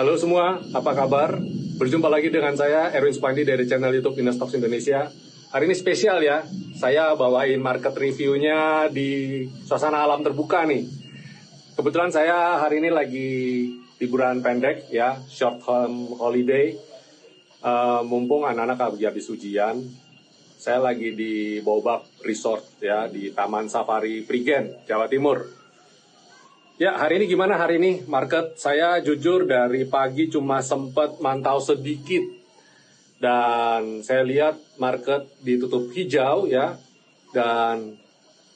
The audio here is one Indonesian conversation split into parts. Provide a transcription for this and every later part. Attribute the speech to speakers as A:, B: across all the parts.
A: Halo semua, apa kabar? Berjumpa lagi dengan saya, Erwin Supandi dari channel YouTube Investors Indonesia. Hari ini spesial ya, saya bawain market review-nya di suasana alam terbuka nih. Kebetulan saya hari ini lagi liburan pendek ya, short term holiday. Mumpung anak-anak lagi habis ujian, saya lagi di Baobab Resort ya, di Taman Safari Prigen, Jawa Timur. Ya, hari ini gimana hari ini? Market saya jujur dari pagi cuma sempat mantau sedikit. Dan saya lihat market ditutup hijau ya. Dan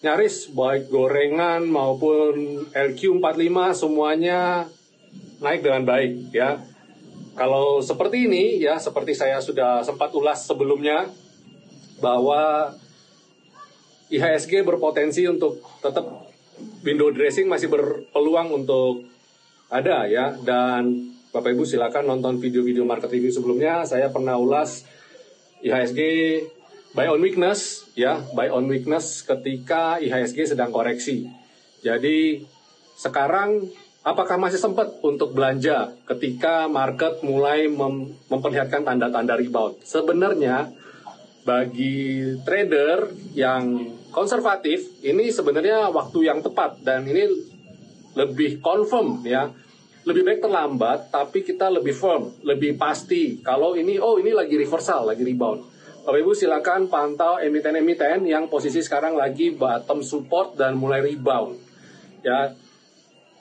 A: nyaris baik gorengan maupun LQ45 semuanya naik dengan baik ya. Kalau seperti ini ya, seperti saya sudah sempat ulas sebelumnya, bahwa IHSG berpotensi untuk tetap window dressing, masih berpeluang untuk ada ya. Dan Bapak Ibu silakan nonton video-video market review sebelumnya. Saya pernah ulas IHSG buy on weakness ya, buy on weakness ketika IHSG sedang koreksi. Jadi sekarang apakah masih sempat untuk belanja ketika market mulai memperlihatkan tanda-tanda rebound? Sebenarnya bagi trader yang konservatif, ini sebenarnya waktu yang tepat dan ini lebih confirm ya. Lebih baik terlambat, tapi kita lebih firm, lebih pasti kalau ini lagi reversal, lagi rebound. Bapak Ibu silakan pantau emiten-emiten yang posisi sekarang lagi bottom support dan mulai rebound. Ya,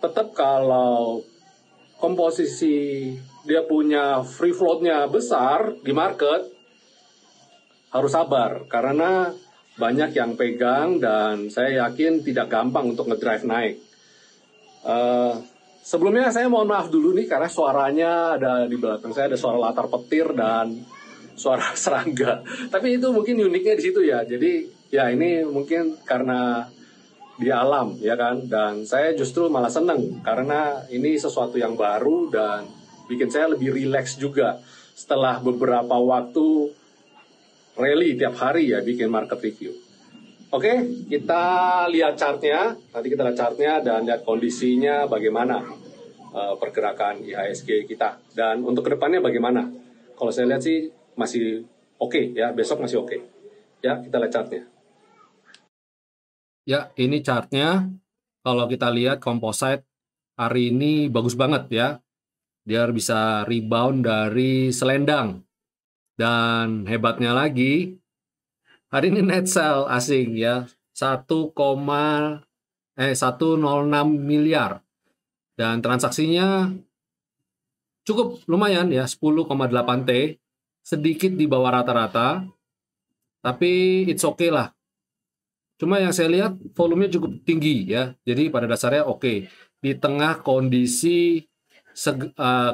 A: tetap kalau komposisi dia punya free float-nya besar di market, harus sabar karena banyak yang pegang dan saya yakin tidak gampang untuk ngedrive naik. Sebelumnya saya mohon maaf dulu nih karena suaranya ada di belakang saya, ada suara latar petir dan suara serangga. Tapi itu mungkin uniknya di situ ya. Jadi ya ini mungkin karena di alam ya kan. Dan saya justru malah seneng karena ini sesuatu yang baru dan bikin saya lebih rileks juga setelah beberapa waktu rally tiap hari ya bikin market review. Oke, kita lihat chartnya. Nanti kita lihat chartnya dan lihat kondisinya bagaimana pergerakan IHSG kita. Dan untuk kedepannya bagaimana? Kalau saya lihat sih masih oke ya, besok masih oke. Ya, kita lihat chartnya. Ya, ini chartnya. Kalau kita lihat composite hari ini bagus banget ya. Dia bisa rebound dari selendang. Dan hebatnya lagi, hari ini net sell asing ya 106 miliar. Dan transaksinya cukup lumayan ya, 10,8 T, sedikit di bawah rata-rata, tapi it's okay lah. Cuma yang saya lihat volumenya cukup tinggi ya, jadi pada dasarnya oke. Di tengah kondisi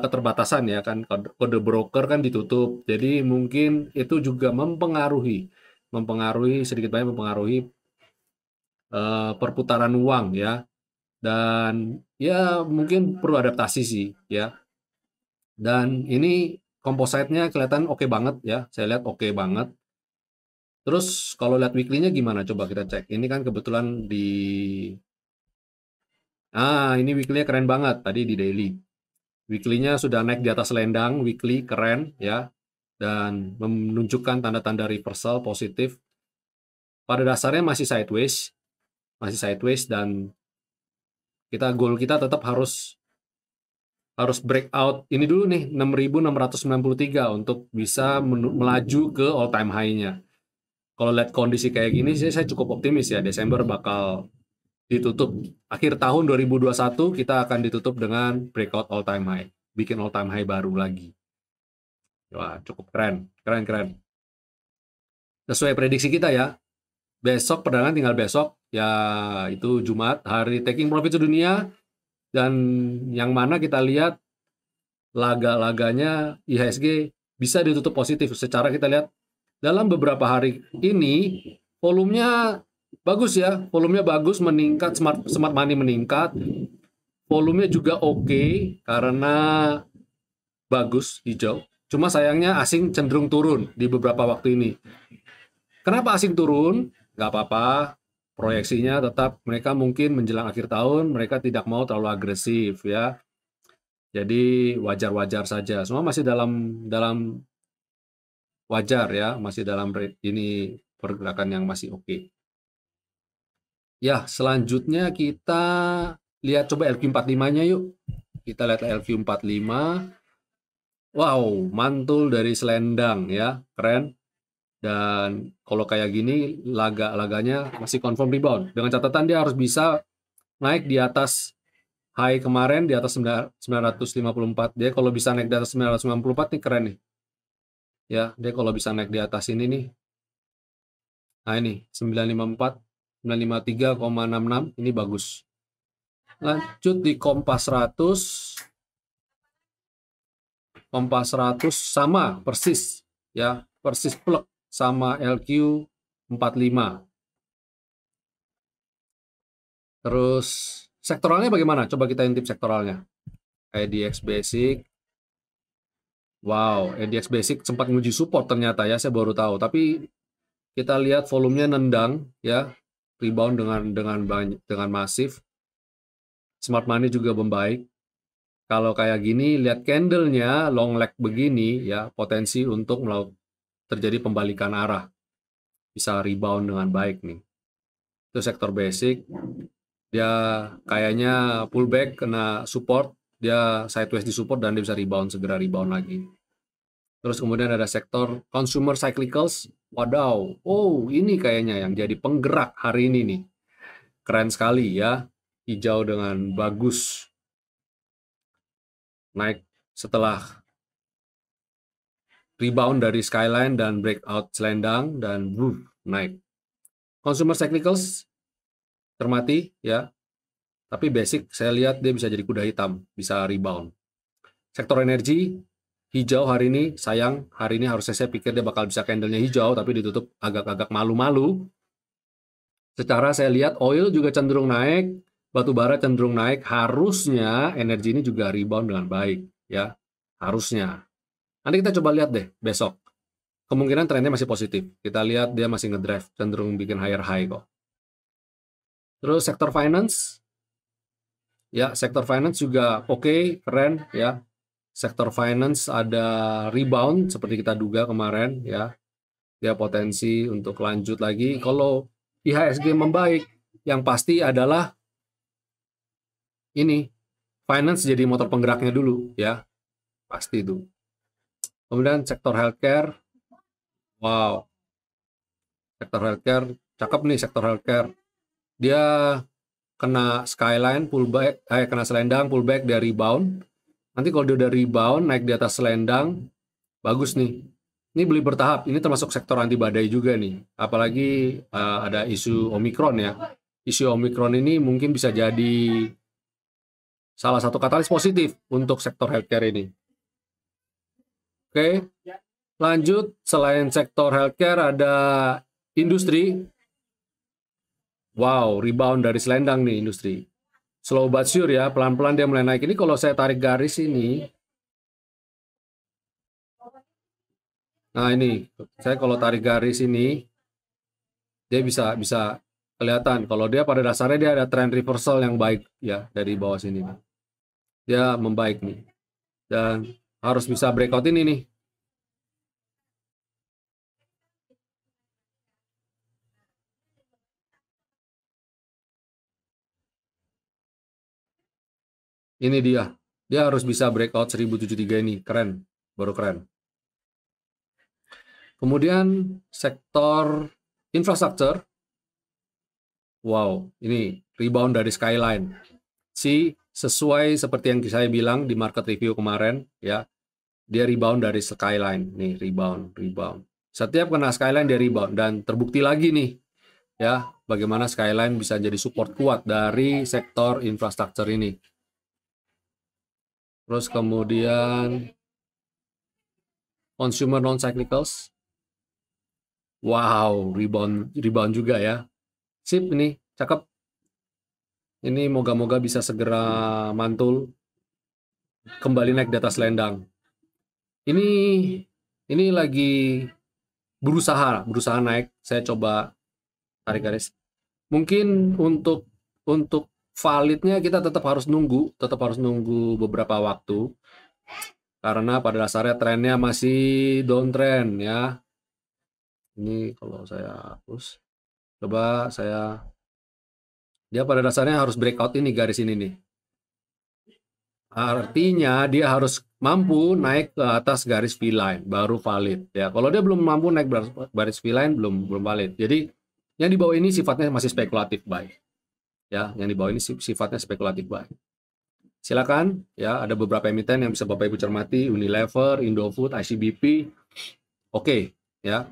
A: keterbatasan ya kan, kode broker kan ditutup, jadi mungkin itu juga mempengaruhi sedikit banyak mempengaruhi perputaran uang ya. Dan ya mungkin perlu adaptasi sih ya. Dan ini kompositnya kelihatan oke banget ya, saya lihat oke banget. Terus kalau lihat weekly-nya gimana, coba kita cek. Ini kan kebetulan ini weekly-nya keren banget tadi di daily. Weekly-nya sudah naik di atas selendang, weekly keren ya, dan menunjukkan tanda-tanda reversal positif. Pada dasarnya masih sideways dan goal kita tetap harus breakout ini dulu nih 6.693 untuk bisa melaju ke all time high-nya. Kalau lihat kondisi kayak gini sih saya cukup optimis ya, Desember bakal ditutup. Akhir tahun 2021 kita akan ditutup dengan breakout all time high, bikin all time high baru lagi. Wah, cukup keren. Sesuai prediksi kita ya. Besok perdagangan tinggal besok, ya itu Jumat, hari taking profit sedunia, dan yang mana kita lihat laga-laganya IHSG bisa ditutup positif. Secara kita lihat dalam beberapa hari ini volumenya bagus ya, volumenya bagus, meningkat, smart money meningkat, volumenya juga oke karena bagus hijau. Cuma sayangnya asing cenderung turun di beberapa waktu ini. Kenapa asing turun? Nggak apa-apa, proyeksinya tetap mereka mungkin menjelang akhir tahun mereka tidak mau terlalu agresif ya. Jadi wajar-wajar saja. Semua masih dalam wajar ya, masih dalam ini pergerakan yang masih oke. Ya, selanjutnya kita lihat coba LQ45-nya yuk. Kita lihat LQ45. Wow, mantul dari selendang ya, keren. Dan kalau kayak gini laganya masih confirm rebound. Dengan catatan dia harus bisa naik di atas high kemarin di atas 954. Dia kalau bisa naik di atas 994 nih keren nih. Ya, dia kalau bisa naik di atas ini nih. Nah ini 954, 953,66 ini bagus. Lanjut di Kompas 100. Kompas 100 sama persis ya, persis plek sama LQ45. Terus sektoralnya bagaimana? Coba kita intip sektoralnya. IDX Basic. Wow, IDX Basic sempat menguji support ternyata ya, saya baru tahu. Tapi kita lihat volumenya nendang ya, rebound dengan masif. Smart money juga membaik. Kalau kayak gini, lihat candlenya long leg begini ya, potensi untuk terjadi pembalikan arah. Bisa rebound dengan baik nih. Itu sektor basic. Dia kayaknya pullback kena support, dia sideways di support dan dia bisa segera rebound lagi. Terus kemudian ada sektor consumer cyclicals. Wadaw, oh ini kayaknya yang jadi penggerak hari ini nih. Keren sekali ya, hijau dengan bagus. Naik setelah rebound dari skyline dan breakout selendang dan naik. Consumer cyclicals termati ya, tapi basic saya lihat dia bisa jadi kuda hitam, bisa rebound. Sektor energi hijau hari ini, sayang hari ini harusnya saya pikir dia bakal bisa candlenya hijau, tapi ditutup agak-agak malu-malu. Secara saya lihat oil juga cenderung naik, batu bara cenderung naik, harusnya energi ini juga rebound dengan baik ya, harusnya. Nanti kita coba lihat deh besok. Kemungkinan trennya masih positif. Kita lihat dia masih ngedrive, cenderung bikin higher high kok. Terus sektor finance, ya sektor finance juga oke, keren ya. Sektor finance ada rebound seperti kita duga kemarin ya. Dia potensi untuk lanjut lagi. Kalau IHSG membaik, yang pasti adalah ini finance jadi motor penggeraknya dulu ya, pasti itu. Kemudian sektor healthcare, wow, sektor healthcare cakep nih sektor healthcare. Dia kena skyline pullback, kena selendang pullback dari rebound. Nanti kalau dia udah rebound naik di atas selendang, bagus nih. Ini beli bertahap. Ini termasuk sektor anti badai juga nih. Apalagi ada isu Omikron ya. Isu Omikron ini mungkin bisa jadi salah satu katalis positif untuk sektor healthcare ini. Oke, lanjut. Selain sektor healthcare ada industri. Wow, rebound dari selendang nih industri. Slow but sure ya, pelan-pelan dia mulai naik. Ini kalau saya tarik garis ini, nah ini, saya kalau tarik garis ini, dia bisa kelihatan. Kalau dia pada dasarnya dia ada trend reversal yang baik ya dari bawah sini. Dia membaik nih, dan harus bisa breakout ini nih. Ini dia harus bisa breakout 1073 ini, keren, baru keren. Kemudian sektor infrastruktur, wow, ini rebound dari skyline. Sesuai seperti yang saya bilang di market review kemarin, ya, dia rebound dari skyline, nih rebound. Setiap kena skyline dia rebound dan terbukti lagi nih, ya, bagaimana skyline bisa jadi support kuat dari sektor infrastruktur ini. Terus kemudian consumer non-cyclicals. Wow, rebound juga ya. Sip ini, cakep. Ini moga-moga bisa segera mantul. Kembali naik di atas selendang. Ini lagi berusaha naik. Saya coba tarik garis. Mungkin untuk
B: validnya kita tetap harus nunggu beberapa waktu karena pada dasarnya trennya masih downtrend ya. Ini kalau saya hapus, coba dia pada dasarnya harus breakout ini garis ini nih. Artinya dia harus mampu naik ke atas garis V-line baru valid ya. Kalau dia belum mampu naik garis V-line belum valid. Jadi yang di bawah ini sifatnya masih spekulatif buy. Ya, yang di bawah ini sifatnya spekulatif buy. Silakan ya, ada beberapa emiten yang bisa Bapak Ibu cermati, Unilever, Indofood, ICBP. Oke, ya.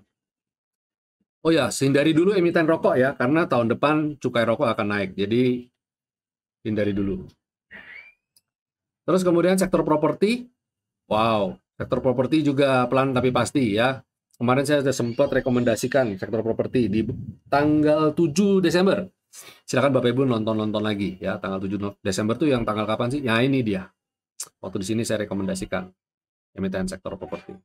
B: Oh ya, hindari dulu emiten rokok ya, karena tahun depan cukai rokok akan naik. Jadi hindari dulu. Terus kemudian sektor properti, wow, sektor properti juga pelan tapi pasti ya. Kemarin saya sudah sempat rekomendasikan sektor properti di tanggal 7 Desember. Silakan Bapak Ibu nonton lagi ya, tanggal 7 Desember tuh yang tanggal kapan sih? Ya ini dia. Waktu di sini saya rekomendasikan emiten sektor properti.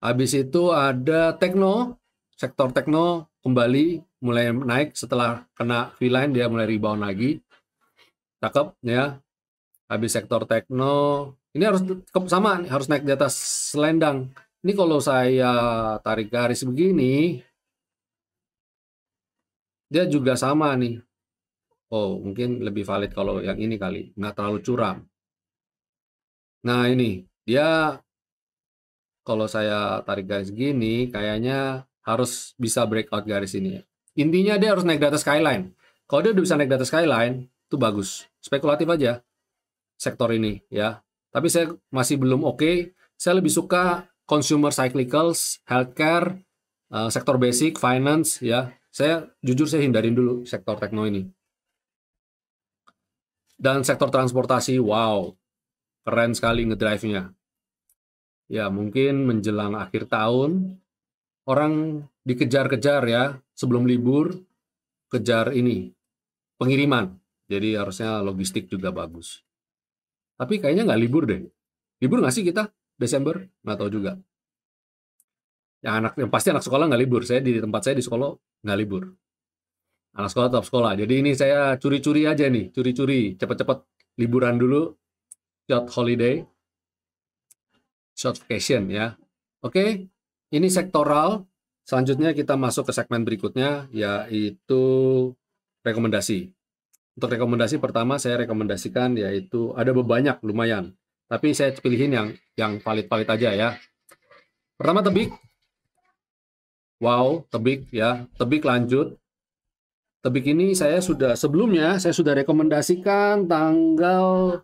B: Habis itu ada tekno, sektor tekno kembali mulai naik setelah kena V-line, dia mulai rebound lagi. Cakep ya. Habis sektor tekno, ini harus sama, harus naik di atas selendang. Ini kalau saya tarik garis begini, dia juga sama nih. Oh, mungkin lebih valid kalau yang ini kali, nggak terlalu curam. Nah ini, dia kalau saya tarik garis gini, kayaknya harus bisa breakout garis ini ya. Intinya dia harus naik di atas skyline. Kalau dia udah bisa naik di atas skyline, itu bagus. Spekulatif aja sektor ini ya. Tapi saya masih belum oke. Saya lebih suka consumer cyclicals, healthcare, sektor basic, finance ya. Saya jujur saya hindarin dulu sektor tekno ini. Dan sektor transportasi, wow, keren sekali ngedrive-nya. Ya mungkin menjelang akhir tahun orang dikejar-kejar ya sebelum libur, kejar ini pengiriman. Jadi harusnya logistik juga bagus. Tapi kayaknya nggak libur deh. Libur nggak sih kita Desember? Nggak tahu juga. Yang pasti anak sekolah nggak libur. Saya di tempat saya di sekolah nggak libur. Anak sekolah tetap sekolah. Jadi ini saya curi-curi aja nih, curi-curi, cepet-cepet liburan dulu, short holiday, short vacation ya. Oke, ini sektoral. Selanjutnya kita masuk ke segmen berikutnya, yaitu rekomendasi. Untuk rekomendasi pertama saya rekomendasikan yaitu ada banyak lumayan, tapi saya pilihin yang valid-valid aja ya. Pertama Tebik, wow Tebik ya, Tebik lanjut. Tebik ini sebelumnya saya sudah rekomendasikan tanggal,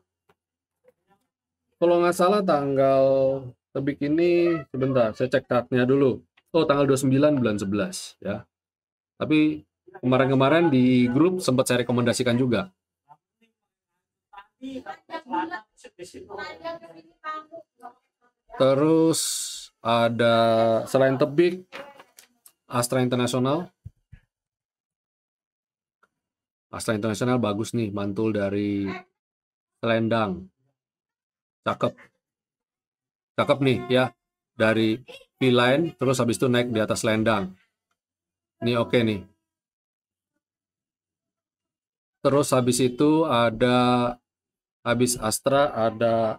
B: kalau nggak salah tanggal Tebik ini sebentar saya cek chartnya dulu. Oh tanggal 29 bulan 11 ya. Tapi kemarin-kemarin di grup sempat saya rekomendasikan juga. Terus ada selain Tebik, Astra International. Astra International bagus nih, mantul dari selendang. Cakep. Cakep nih ya. Dari V-line terus habis itu naik di atas selendang. Ini oke nih. Terus habis itu habis Astra ada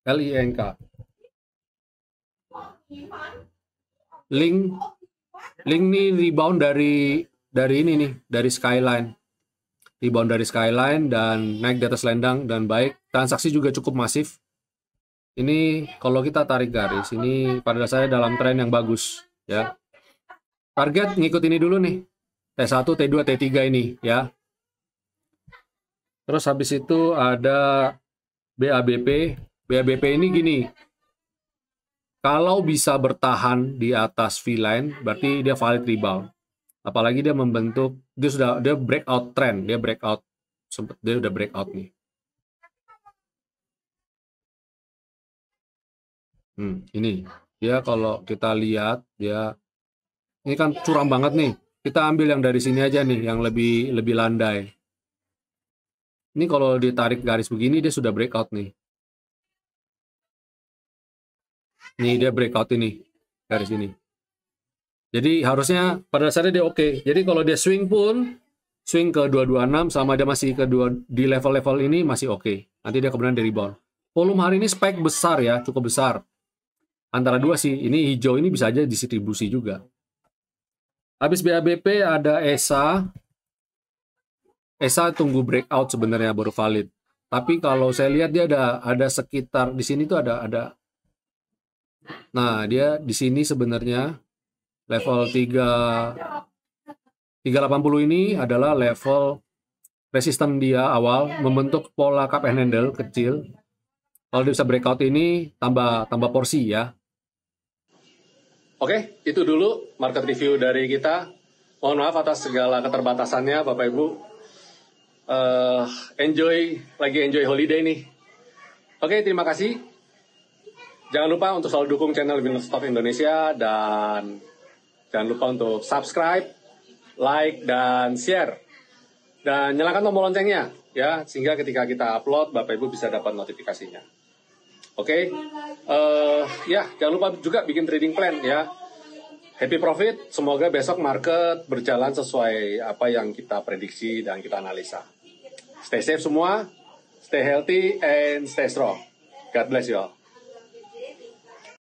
B: LINK. Link nih rebound dari ini nih, dari Skyline. Rebound dari Skyline dan naik di atas selendang dan baik. Transaksi juga cukup masif. Ini kalau kita tarik garis, ini pada dasarnya dalam tren yang bagus ya. Target ngikut ini dulu nih. T1, T2, T3 ini ya. Terus habis itu ada BABP. BABP ini gini. Kalau bisa bertahan di atas V-line, berarti dia valid rebound. Apalagi dia membentuk, dia breakout trend, dia udah breakout nih. Ini dia kalau kita lihat dia ini kan curam banget nih. Kita ambil yang dari sini aja nih, yang lebih landai. Ini kalau ditarik garis begini dia sudah breakout nih. Nih dia breakout ini garis ini. Jadi harusnya pada dasarnya dia oke. Jadi kalau dia swing pun swing ke 226 sama dia masih di level-level ini masih oke. Nanti dia kemudian di rebound. Volume hari ini spike besar ya, cukup besar. Antara dua sih, ini hijau ini bisa aja distribusi juga. Habis BABP ada ESA. ESA tunggu breakout sebenarnya baru valid. Tapi kalau saya lihat dia ada sekitar di sini tuh ada. Nah, dia di sini sebenarnya level 380 ini adalah level resisten dia awal membentuk pola cup and handle kecil. Kalau dia bisa breakout ini tambah porsi ya.
A: Oke, itu dulu market review dari kita. Mohon maaf atas segala keterbatasannya, Bapak Ibu. Enjoy holiday nih. Oke, terima kasih. Jangan lupa untuk selalu dukung channel Winnerstock Indonesia dan jangan lupa untuk subscribe, like, dan share. Dan nyalakan tombol loncengnya ya, sehingga ketika kita upload Bapak Ibu bisa dapat notifikasinya. Oke, ya jangan lupa juga bikin trading plan ya. Happy profit, semoga besok market berjalan sesuai apa yang kita prediksi dan kita analisa. Stay safe semua, stay healthy and stay strong. God bless you all.